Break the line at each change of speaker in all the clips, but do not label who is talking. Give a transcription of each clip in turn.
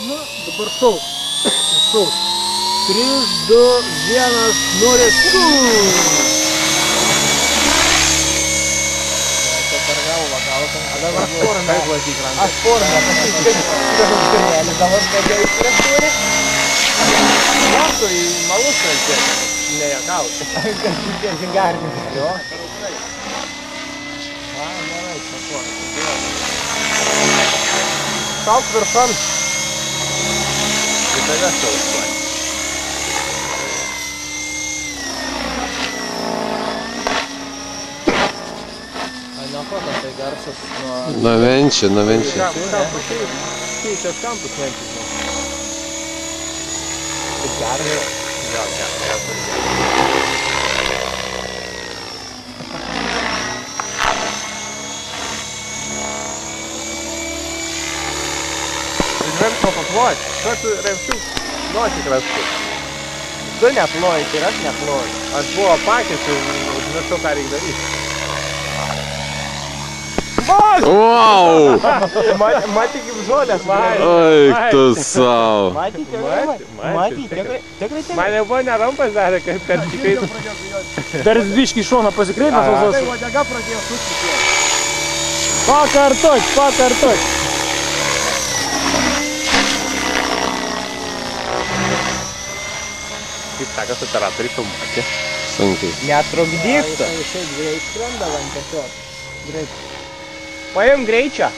Nu, dabar šau. Šau. 3, 2, 1, 0, šau.
Čia per galvą gautum.
A dabar sporą
Kaip laikyk ranką?
Aš sporą nepasitikiu.
Dabar pradėjai įsirėstūri.
Moku į malus transietą.
Nejakauti.
Kažkiek zingarnis.
Jo. A, gerai, pakuoju.
Šauk viršan.
Į tave šaustuoju. A, nuo ko tai garsas?
Na venčia, na venčia.
Keisės kampus venčius.
Kaip garsas? Gal, ne.
Žvelgsmo paploti. Kad remšiuk nosik rastų.
Tu neploji, ir aš neploju.
Aš buvau apakęs ir užmiršau, ką reikia daryti.
Wow!
Matė kaip žolės.
Eik tu savo.
Matyti, tikrai.
Man jau buvo nerampas darė, kaip kad tikrai...
Dar biškį į šoną pasikreipęs, o
Tai
uodega pradėjo susikėti.
pakartot.
Kaip sakas operatoriai filmuoti.
Sunkiai.
Netrukdyk tu.
Tai šiaip greit skrenda van tiesiog. Greit.
Paim greičio.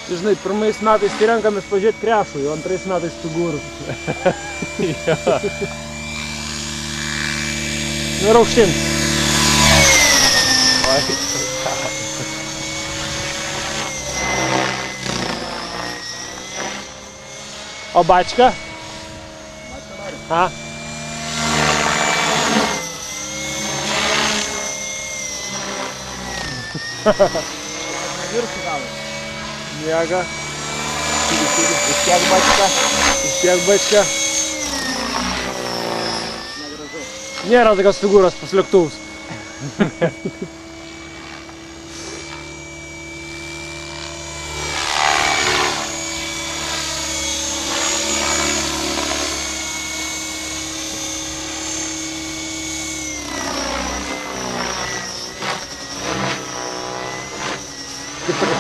Tai žinai, pirmais metais tai renkamės pažiūrėti krešų, o antrais metais figūrų. Ir aukštyn. O bačka? A? Miega. Ištiek bačka. Nėra tokios figūros pas lėktuvus.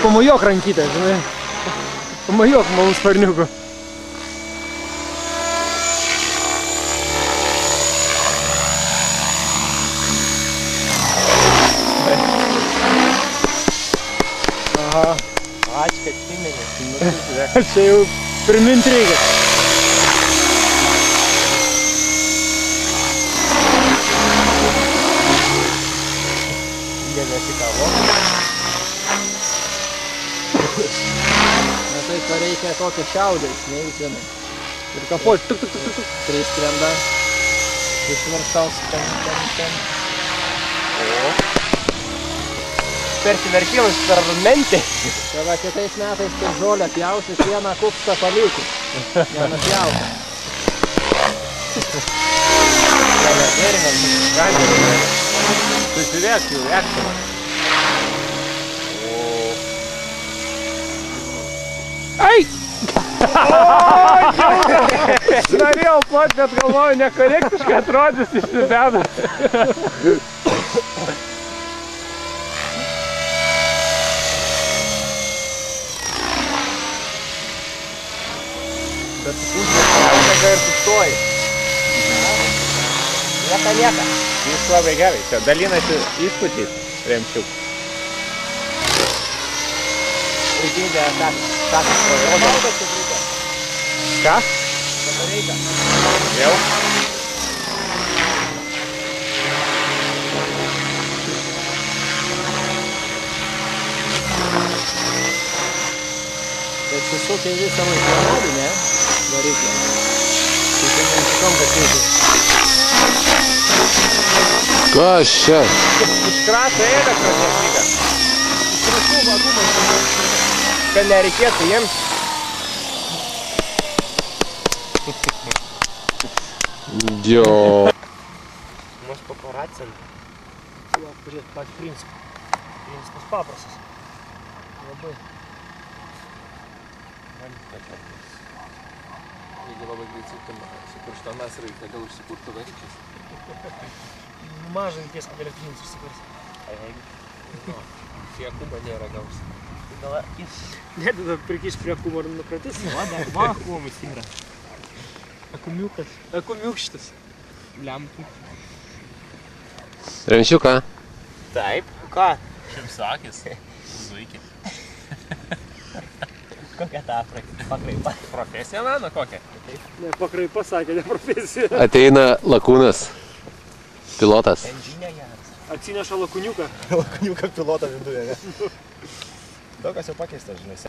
Pamojok rankytę, žinai. Pamojok malų sparniuku. Aha.
Ačiū, kad priminė.
Čia jau primint reikia.
Dėmėsi kavo.
Na tai to reikia kokį šiaudės, neįsinai. Ir kapot, tuk.
Priskrenda. Iš viršaus ten. O. Persiverkimus per mentį.
Tai va kitais metais kaip žolę pjausis, vieną kupstą palikį. Nenapjausi.
Susiviek jau, eksimą.
Ai!
Norėjau plot, bet galvoju, nekorektiškai atrodys išsibėda. Bet užmėga ir sustoji.
Nieka.
Jis labai gerai, čia dalinasi įspūdžiais, remšiuk.
Įdėdė, ką projo.
Ką?
Reikia.
Jau?
Tai susukia visą laiką rodį, ne? Variklį. Tai čia mums šitom pasėti.
Kas čia?
Iškrasa elektros technika.
Iš kraštų vagumai.
kad nereikėtų jiems.
Jo.
Mus paparacint.
Jo, pažiūrėt, patį principą. Principas paprastas. Labai.
Jeigu labai greit sukurštą mes reikia, gal užsikurtų variklis.
Mažinties, kad elektrinis užsikurs.
Prie kubo nėra gaus.
Ne, tada prikiš prie kubo ir nukratys.
Va, kuomis yra.
Akumiukas. Akumiukštis.
Lempų.
Remšiuką.
Taip. Ką?
Šimsakis. Zuikį.
Kokia ta pakraipa?
Profesija mano kokia?
Ne, pakraipa sakė, ne profesija.
Ateina lakūnas. Pilotas.
Enžinė geras.
Atsineša lakuniuką.
Lakuniuką pilotą viduje, ne? Daug kas jau pakeistas, žinai.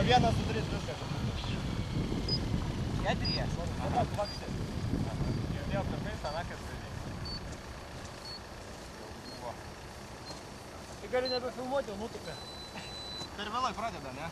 Po 1, 2, 3 viskas.
Ketries.
Aha, plakštė. Girdėjau pirmais anakas žaidėjai.
Tai gali nebefilmuoti, jau nutupė.
Per vėlai pradeda, ne?